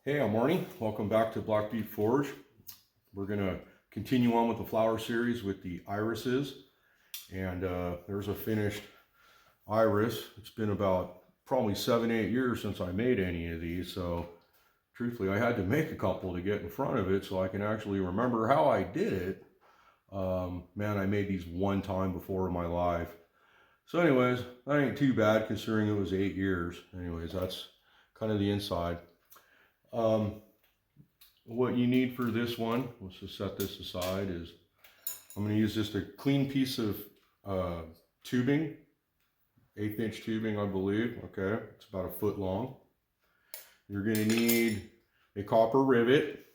Hey, I'm Marnie. Welcome back to Black Butte Forge. We're going to continue on with the flower series with the irises. And there's a finished iris. It's been about probably 7-8 years since I made any of these. So truthfully, I had to make a couple to get in front of it so I can actually remember how I did it. Man, I made these one time before in my life. So anyways, that ain't too bad considering it was 8 years. Anyways, that's kind of the inside. What you need for this one, let's just set this aside, is I'm going to use just a clean piece of tubing, 1/8 inch tubing, I believe. Okay, it's about 1 foot long. You're going to need a copper rivet.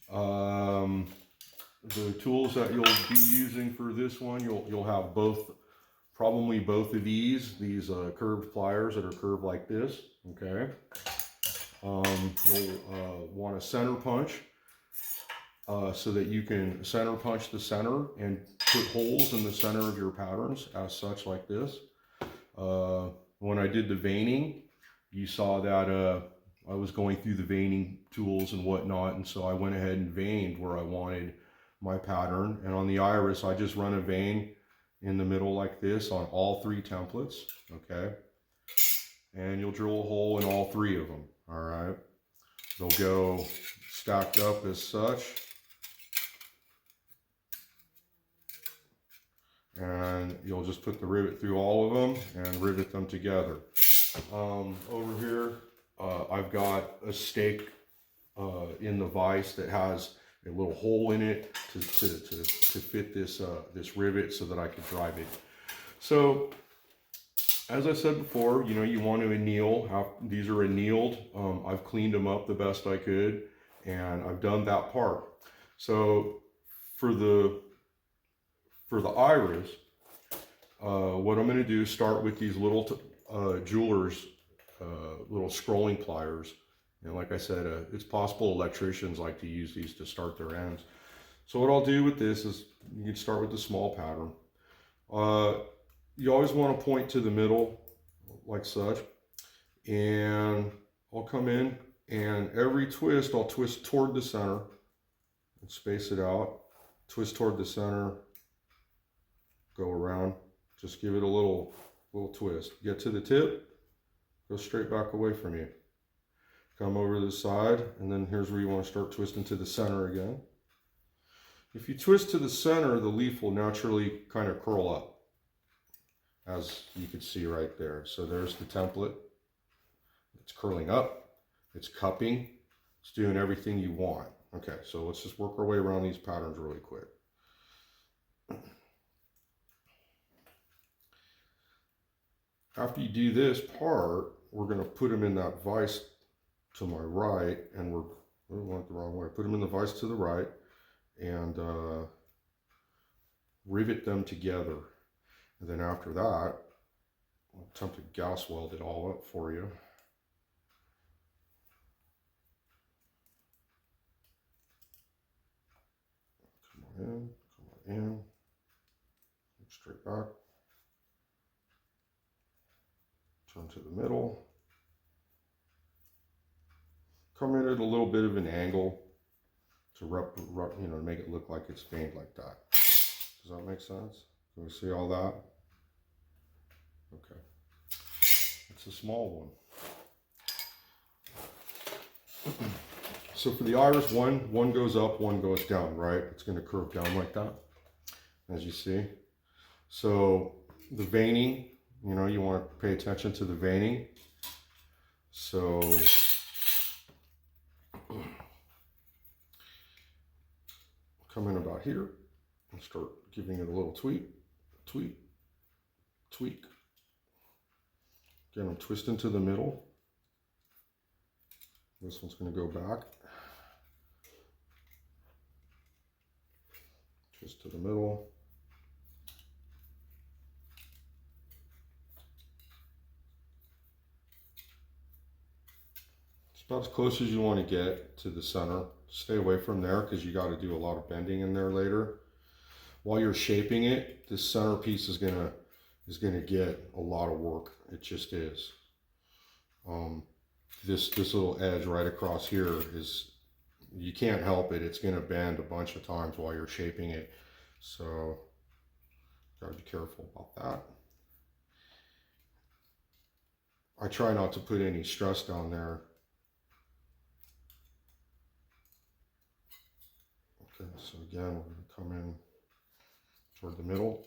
The tools that you'll be using for this one, you'll have probably both of these curved pliers that are curved like this. Okay. You'll want a center punch so that you can center punch the center and put holes in the center of your patterns as such, like this. When I did the veining, you saw that I was going through the veining tools and whatnot, and so I went ahead and veined where I wanted my pattern. And on the iris, I just run a vein in the middle like this on all 3 templates. Okay, and you'll drill a hole in all 3 of them. All right, they'll go stacked up as such, and you'll just put the rivet through all of them and rivet them together. Over here, I've got a stake in the vise that has a little hole in it to fit this rivet so that I can drive it. So, as I said before, you want to anneal. These are annealed. I've cleaned them up the best I could, and I've done that part. So for the iris, what I'm going to do is start with these little jeweler's little scrolling pliers. And like I said, it's possible electricians like to use these to start their ends. So what I'll do with this is you can start with the small pattern. You always want to point to the middle like such, and I'll come in and every twist I'll twist toward the center and space it out, twist toward the center, go around, just give it a little twist, get to the tip, go straight back away from you, come over to the side, and then here's where you want to start twisting to the center again. If you twist to the center, the leaf will naturally kind of curl up, as you can see right there. So there's the template. It's curling up, it's cupping, it's doing everything you want. Okay, so let's just work our way around these patterns really quick. After you do this part, we're going to put them in that vise to my right, and we went the wrong way. Put them in the vise to the right and rivet them together. And then after that, I'll attempt to Gauss weld it all up for you. Come on in, straight back, turn to the middle, come in at a little bit of an angle to make it look like it's veined like that. Does that make sense? Can we see all that? Okay. It's a small one. So for the iris, one goes up, one goes down, right? It's going to curve down like that, as you see. So the veining, you want to pay attention to the veining. So come in about here and start giving it a little tweak. Again, I'm twisting to the middle. This one's going to go back. Twist to the middle. It's about as close as you want to get to the center. Stay away from there because you got to do a lot of bending in there later. While you're shaping it, this center piece is gonna get a lot of work. It just is. this little edge right across here is, you can't help it. It's going to bend a bunch of times while you're shaping it. So gotta be careful about that. I try not to put any stress down there. Okay, so again, we're going to come in toward the middle.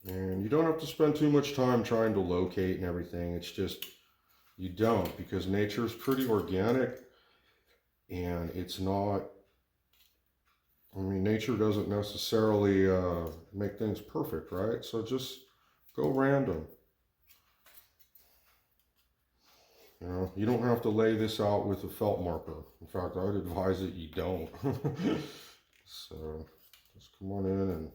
And you don't have to spend too much time trying to locate and everything. It's just, you don't, because nature is pretty organic, and it's not, I mean, nature doesn't necessarily make things perfect, right? So just go random. You know, you don't have to lay this out with a felt marker. In fact, I would advise that you don't. So just come on in and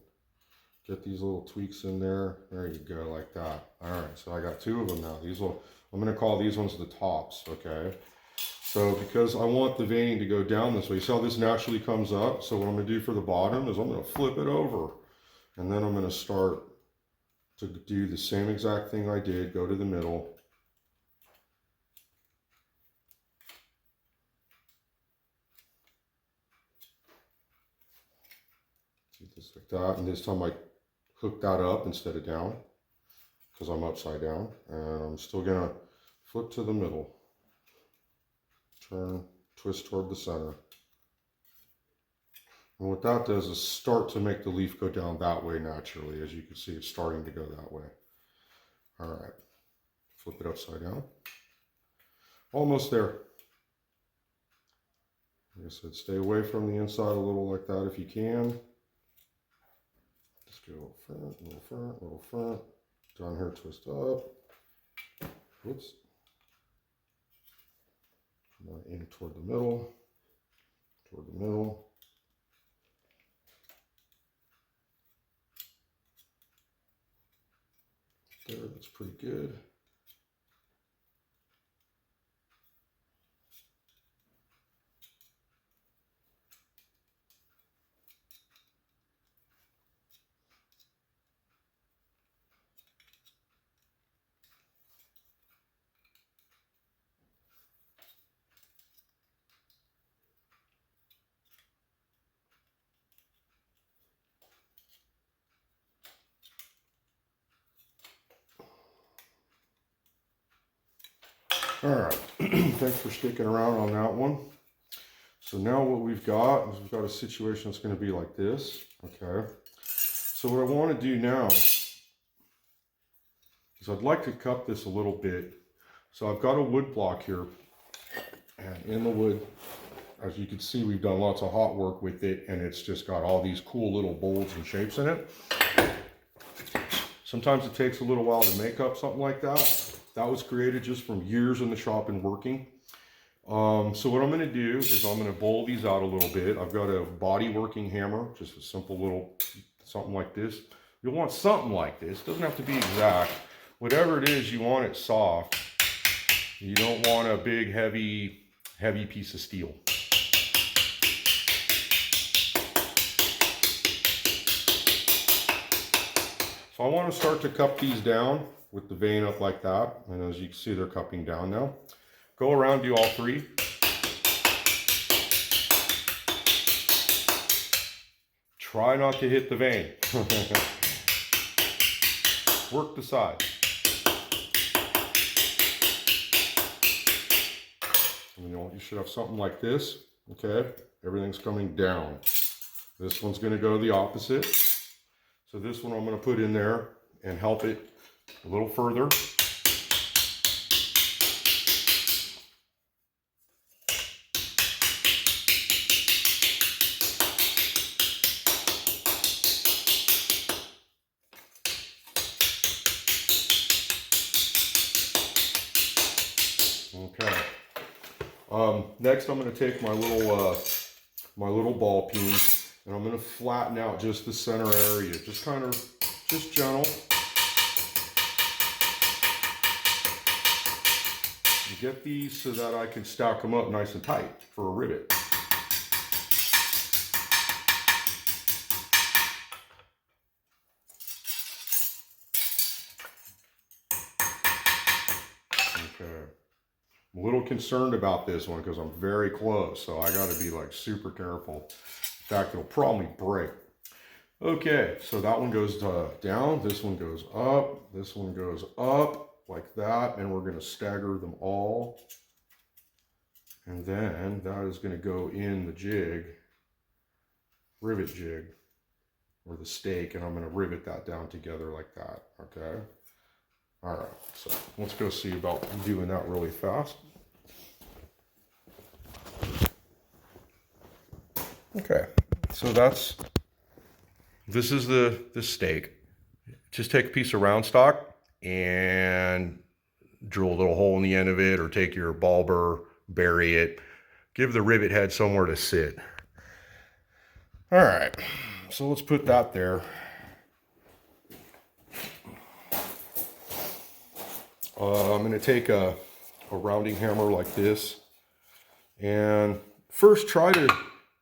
get these little tweaks in there. There you go, like that. All right, so I got two of them now. These will, I'm going to call these ones the tops, okay? So because I want the veining to go down this way, see how this naturally comes up? So what I'm going to do for the bottom is I'm going to flip it over, and then I'm going to start to do the same exact thing I did, go to the middle. Do this like that, and this time I hook that up instead of down, because I'm upside down, and I'm still going to flip to the middle. Turn, twist toward the center. And what that does is start to make the leaf go down that way naturally. As you can see, it's starting to go that way. All right, flip it upside down. Almost there. Like I said, stay away from the inside a little like that if you can. Just go a little front, a little front, a little front. Down here, twist up. Whoops. In toward the middle, toward the middle. There, that's pretty good. All right, thanks for sticking around on that one. So now what we've got is we've got a situation that's going to be like this, okay? So what I want to do now is I'd like to cut this a little bit. So I've got a wood block here, and in the wood, as you can see, we've done lots of hot work with it, and it's just got all these cool little bolts and shapes in it. Sometimes it takes a little while to make up something like that. That was created just from years in the shop and working. So what I'm going to do is I'm going to bowl these out a little bit. I've got a body working hammer, just a simple little something like this. You'll want something like this. It doesn't have to be exact. Whatever it is, you want it soft. You don't want a big, heavy piece of steel. So I want to start to cup these down with the vein up like that. And as you can see, they're cupping down now. Go around, do all three. Try not to hit the vein. Work the side. You should have something like this, okay? Everything's coming down. This one's gonna go the opposite. So this one I'm gonna put in there and help it a little further. Okay. Next, I'm going to take my little ball peen, and I'm going to flatten out just the center area, just gentle. And get these so that I can stack them up nice and tight for a rivet. Okay. I'm a little concerned about this one because I'm very close, so I got to be like super careful. In fact, it'll probably break. Okay, so that one goes down, this one goes up, this one goes up, like that, and we're going to stagger them all. And then that is going to go in the jig, rivet jig, or the stake, and I'm going to rivet that down together like that, okay? All right, so let's go see about doing that really fast. Okay, so this is the stake. Just take a piece of round stock and drill a little hole in the end of it, or take your ball burr, bury it, give the rivet head somewhere to sit. All right, so let's put that there. I'm going to take a rounding hammer like this, and first try to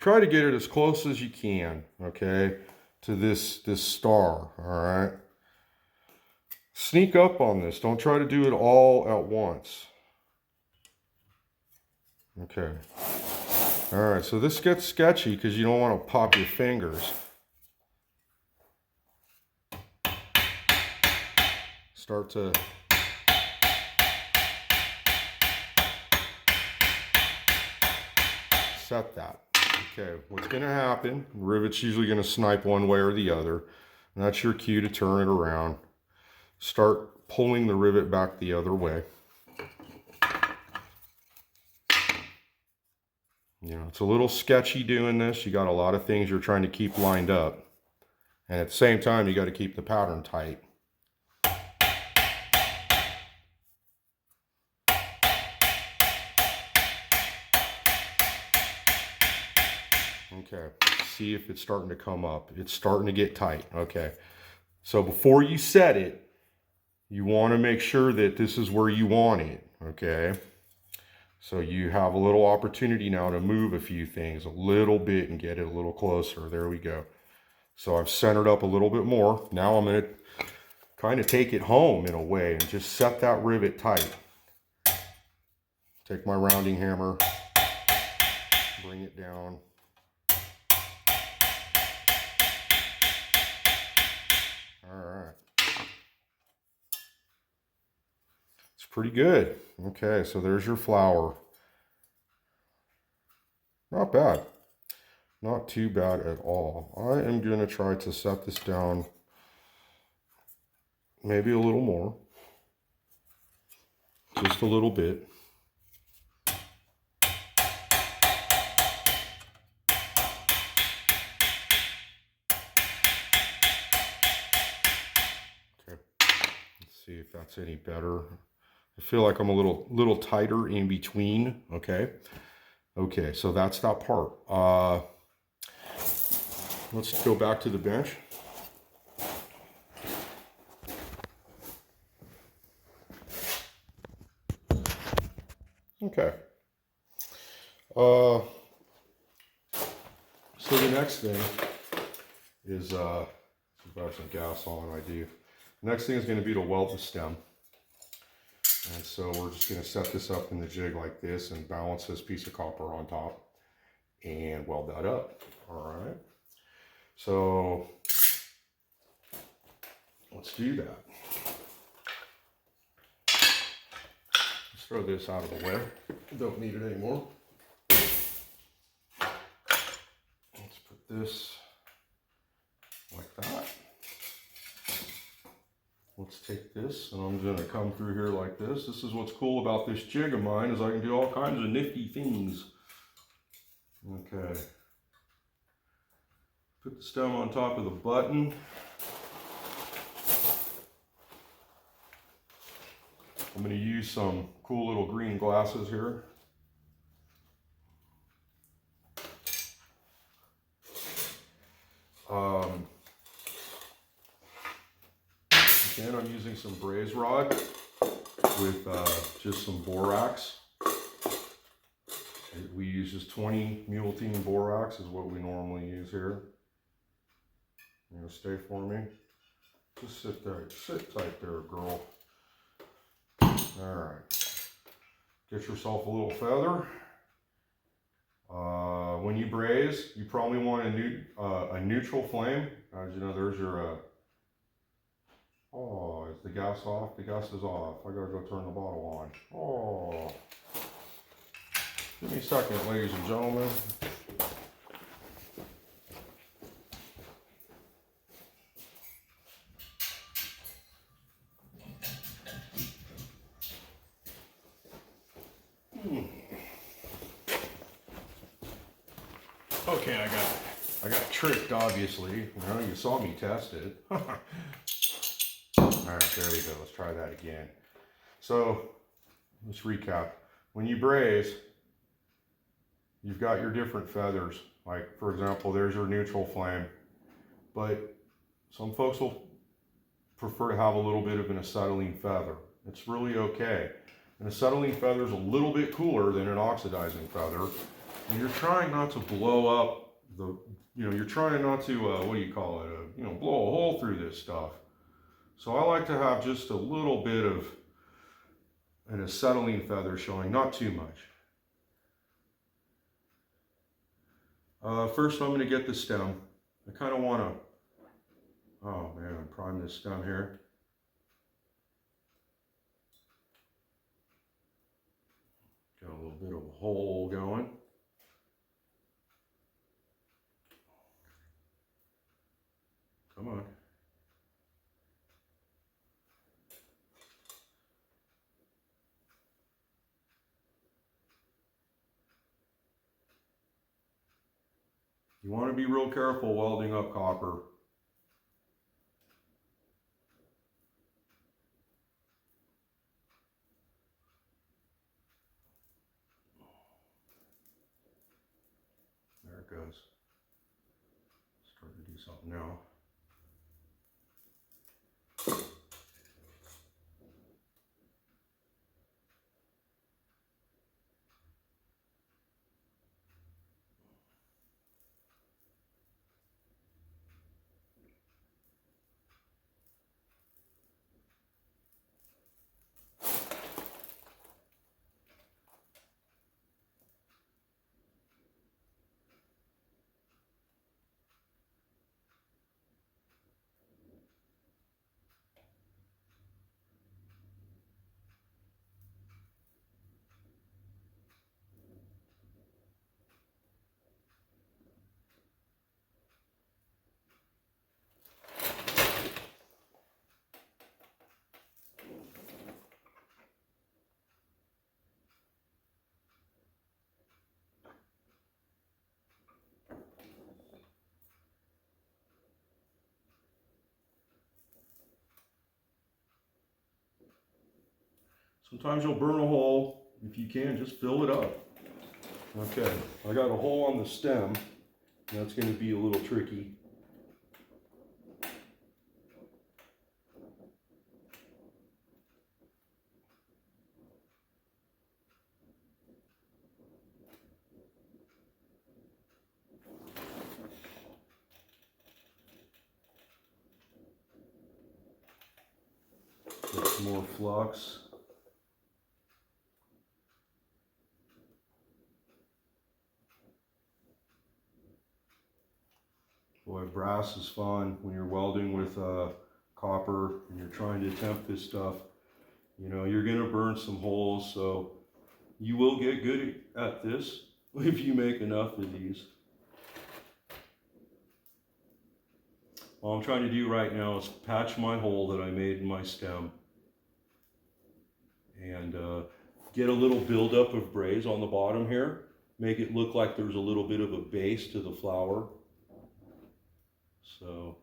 get it as close as you can, okay, to this star. All right, sneak up on this. Don't try to do it all at once. Okay. All right, so this gets sketchy because you don't want to pop your fingers. Start to set that. Okay, what's going to happen, rivet's usually going to snipe one way or the other, and that's your cue to turn it around. Start pulling the rivet back the other way. You know, it's a little sketchy doing this. You got a lot of things you're trying to keep lined up, and at the same time you got to keep the pattern tight. Okay, see if it's starting to come up. It's starting to get tight. Okay, so before you set it, you want to make sure that this is where you want it. Okay, so you have a little opportunity now to move a few things a little bit and get it a little closer. There we go. So I've centered up a little bit more. Now I'm going to kind of take it home in a way and just set that rivet tight. Take my rounding hammer, bring it down. All right. It's pretty good. Okay, so there's your flower. Not bad. Not too bad at all. I am going to try to set this down maybe a little more. Just a little bit. Okay. Let's see if that's any better. I feel like I'm a little tighter in between. Okay. Okay, so that's that part. Let's go back to the bench. Okay. So the next thing is, if I have some gas on, I do. The next thing is going to be to weld the stem. And so we're just going to set this up in the jig like this and balance this piece of copper on top and weld that up. All right. So let's do that. Let's throw this out of the way. Don't need it anymore. Let's put this like that. Let's take this, and I'm going to come through here like this. This is what's cool about this jig of mine, is I can do all kinds of nifty things. Okay. Put the stem on top of the button. I'm going to use some cool little green glasses here. Again, I'm using some braze rod with just some borax. We use just 20 mule team borax is what we normally use here. You know, stay for me. Just sit there, sit tight there, girl. All right. get yourself a little feather. When you braise, you probably want a neutral flame. As you know, there's your, oh, is the gas off? The gas is off. I gotta go turn the bottle on. Oh, give me a second, ladies and gentlemen. Okay, I got tricked, obviously. You know, you saw me test it. All right, there we go. Let's try that again. So, let's recap. When you braise, you've got your different feathers. Like, for example, there's your neutral flame. But some folks will prefer to have a little bit of an acetylene feather. It's really okay. An acetylene feather is a little bit cooler than an oxidizing feather. And you're trying not to blow up you're trying not to, what do you call it, blow a hole through this stuff. So I like to have just a little bit of an acetylene feather showing, not too much. First I'm going to get the stem. I kind of want to, oh man, prime this stem here. Got a little bit of a hole going. Come on. You want to be real careful welding up copper. There it goes. Start to do something now. Sometimes you'll burn a hole. If you can, just fill it up. Okay, I got a hole on the stem. That's going to be a little tricky. Get some more flux. Boy, brass is fun when you're welding with copper and you're trying to temp this stuff. You know, you're going to burn some holes, so you will get good at this if you make enough of these. All I'm trying to do right now is patch my hole that I made in my stem and get a little buildup of braze on the bottom here. Make it look like there's a little bit of a base to the flower. So,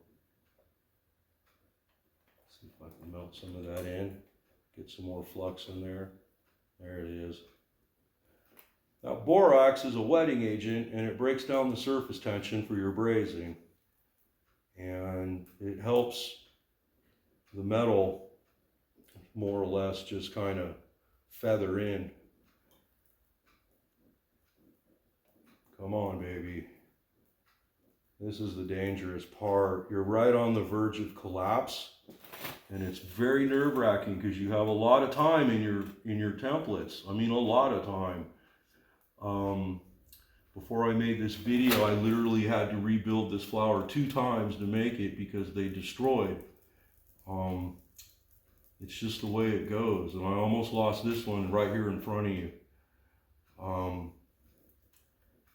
let's see if I can melt some of that in. Get some more flux in there. There it is. Now, borax is a wetting agent and it breaks down the surface tension for your brazing. And it helps the metal more or less just kind of feather in. Come on, baby. This is the dangerous part. You're right on the verge of collapse. And it's very nerve-wracking because you have a lot of time in your templates. I mean, a lot of time. Before I made this video, I literally had to rebuild this flower 2 times to make it because they destroyed. It's just the way it goes. And I almost lost this one right here in front of you.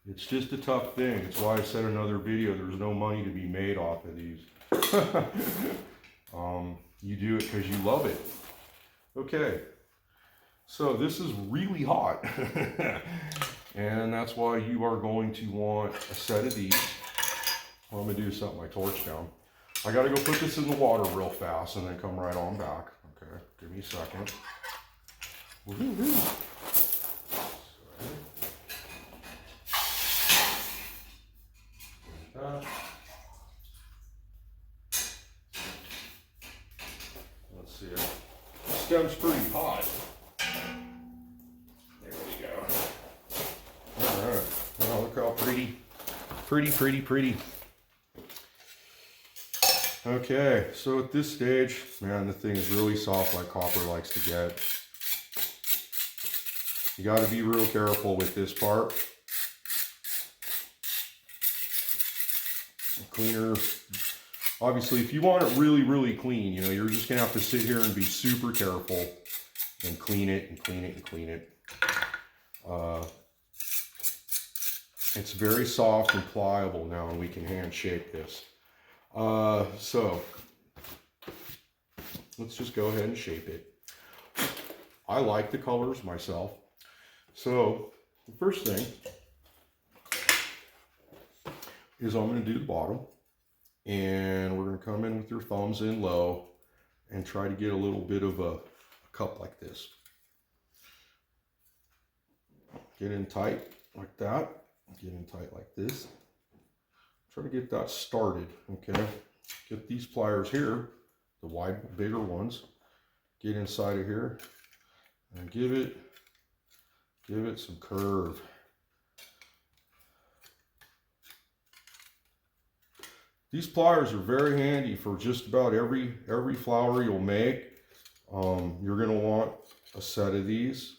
It's just a tough thing. It's why I said in another video, there's no money to be made off of these. You do it because you love it. Okay, so this is really hot. And that's why you are going to want a set of these. What I'm gonna do is set my torch down. I gotta go put this in the water real fast and then come right on back. Okay, give me a second. Let's see it. The stem's pretty hot. There we go. All right. Well, look how pretty. Pretty. Okay, so at this stage, man, the thing is really soft like copper likes to get. You got to be real careful with this part. Cleaner. Obviously, if you want it really clean, you know, you're just going to have to sit here and be super careful and clean it and clean it and clean it. It's very soft and pliable now, and we can hand shape this. So let's just go ahead and shape it. I like the colors myself. So the first thing is I'm going to do the bottom, and we're going to come in with your thumbs in low and try to get a little bit of a cup like this. Get in tight like that. Get in tight like this. Try to get that started, okay? Get these pliers here, the wide, bigger ones. Get inside of here and give it some curve. These pliers are very handy for just about every flower you'll make. You're gonna want a set of these.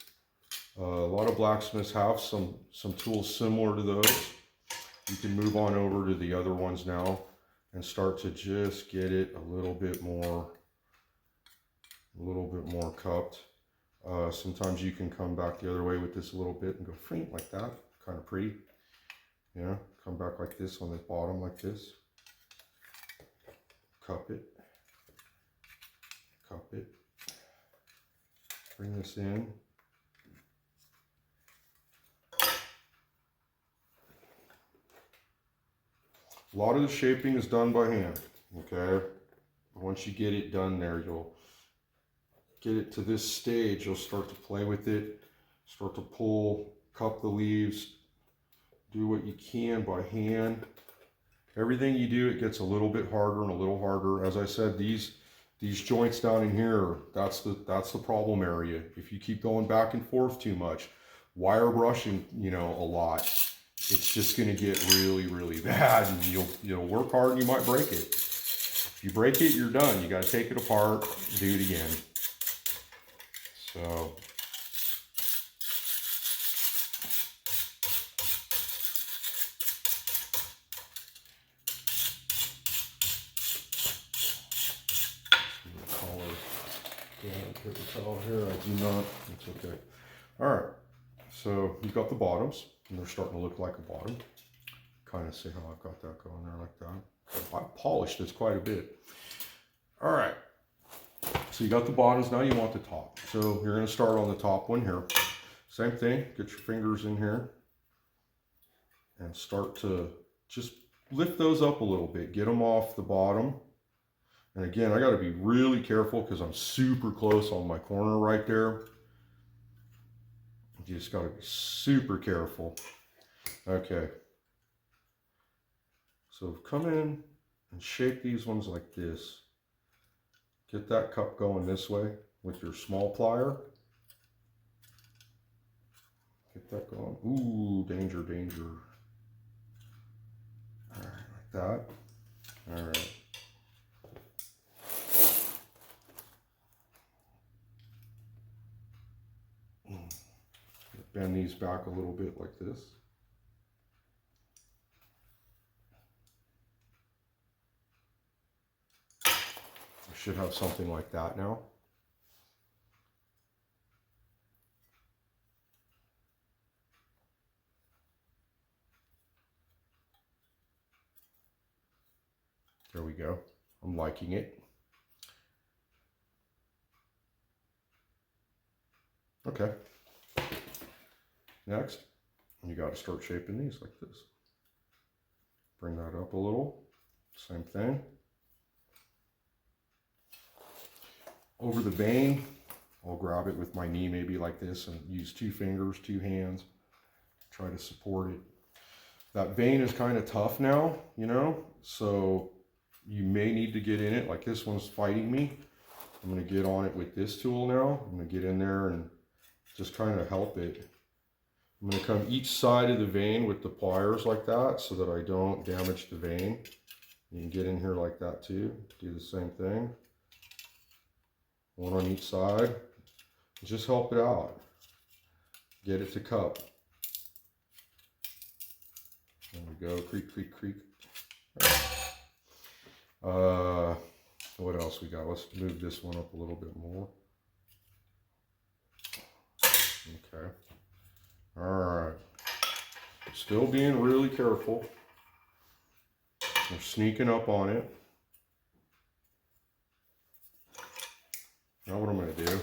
A lot of blacksmiths have some tools similar to those. You can move on over to the other ones now and start to just get it a little bit more cupped. Sometimes you can come back the other way with this a little bit and go faint like that, kind of pretty. Yeah, come back like this on the bottom like this. Cup it. Bring this in. A lot of the shaping is done by hand, okay? Once you get it done there, you'll get it to this stage, you'll start to play with it, start to pull, cup the leaves, do what you can by hand. Everything you do, it gets a little bit harder and a little harder. As I said, these joints down in here, that's the problem area. If you keep going back and forth too much, wire brushing, you know, a lot, it's just going to get really bad, and you'll work hard and you might break it. If you break it, you're done. You got to take it apart, do it again. So paper towel here. I do not. It's okay. All right. So you've got the bottoms, and they're starting to look like a bottom. Kind of see how I've got that going there like that. I polished this quite a bit. All right. So you got the bottoms. Now you want the top. So you're going to start on the top one here. Same thing. Get your fingers in here and start to just lift those up a little bit. Get them off the bottom. And again, I got to be really careful because I'm super close on my corner right there. You just got to be super careful. Okay. So come in and shape these ones like this. Get that cup going this way with your small plier. Get that going. Ooh, danger, danger. All right, like that. All right. bend these back a little bit like this. I should have something like that now. There we go. I'm liking it. Okay. Next, you got to start shaping these like this. Bring that up a little. Same thing. Over the vane, I'll grab it with my knee maybe like this and use 2 fingers, 2 hands. Try to support it. That vane is kind of tough now, you know, so you may need to get in it. Like this one's fighting me. I'm going to get on it with this tool now. I'm going to get in there and just kind of help it. I'm going to come each side of the vane with the pliers like that so that I don't damage the vane. You can get in here like that too. Do the same thing. One on each side. Just help it out. Get it to cup. There we go. Creak, creak, creak. What else we got? Let's move this one up a little bit more. Okay. All right. Still being really careful. We're sneaking up on it. Now what I'm going to do,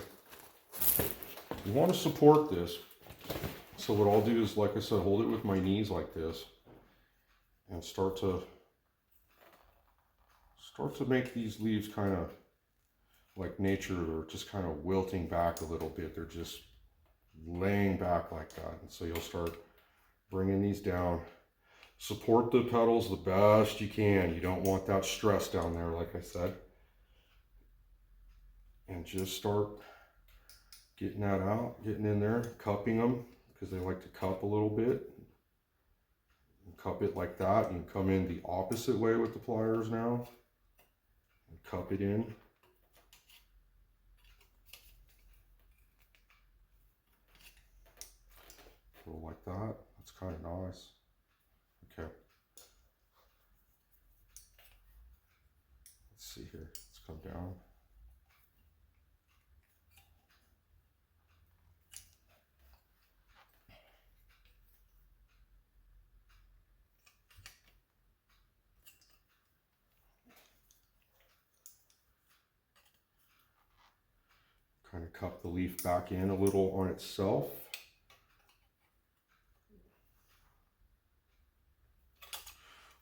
you want to support this. So what I'll do is, like I said, hold it with my knees like this and start to make these leaves kind of like nature, or just kind of wilting back a little bit. They're just laying back like that. And so you'll start bringing these down. Support the petals the best you can. You don't want that stress down there, like I said. And just start getting that out, getting in there, cupping them, because they like to cup a little bit. And cup it like that. You can come in the opposite way with the pliers now. And cup it in. Go like that. That's kind of nice. Okay. Let's see here. Let's come down. Kind of cup the leaf back in a little on itself.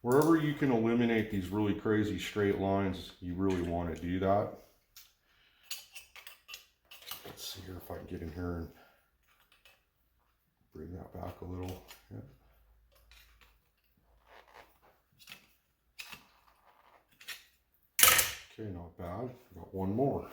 Wherever you can eliminate these really crazy straight lines, you really want to do that. Let's see here if I can get in here and bring that back a little. Yeah. Okay, not bad. Got one more.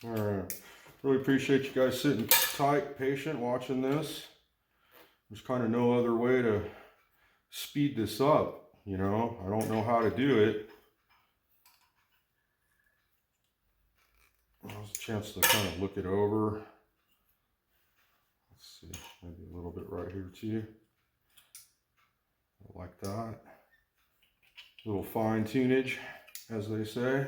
All right, really appreciate you guys sitting tight, patient, watching this. There's kind of no other way to speed this up, you know. I don't know how to do it. There's a chance to kind of look it over. Let's see, maybe a little bit right here too. Like that. A little fine tunage, as they say.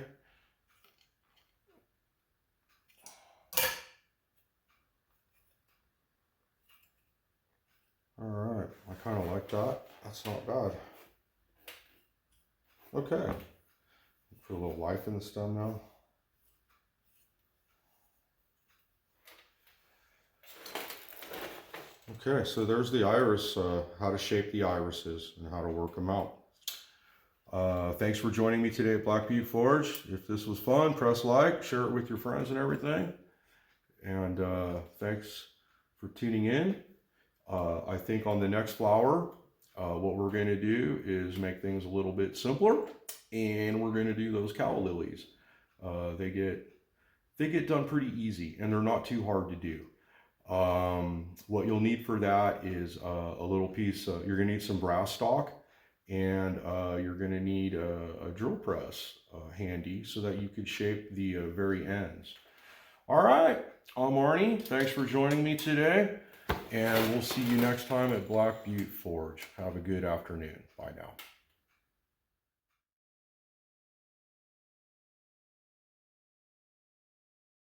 All right, I kind of like that. That's not bad. Okay, put a little life in the stem now. Okay, so there's the iris, how to shape the irises and how to work them out. Thanks for joining me today at Black Butte Forge. If this was fun, press like, share it with your friends and everything. And thanks for tuning in. I think on the next flower, what we're going to do is make things a little bit simpler, and we're going to do those calla lilies. They get done pretty easy, and they're not too hard to do. What you'll need for that is a little piece. You're going to need some brass stock, and you're going to need a drill press handy so that you could shape the very ends. All right, I'm Arnie. Thanks for joining me today, and we'll see you next time at Black Butte Forge. Have a good afternoon. Bye now.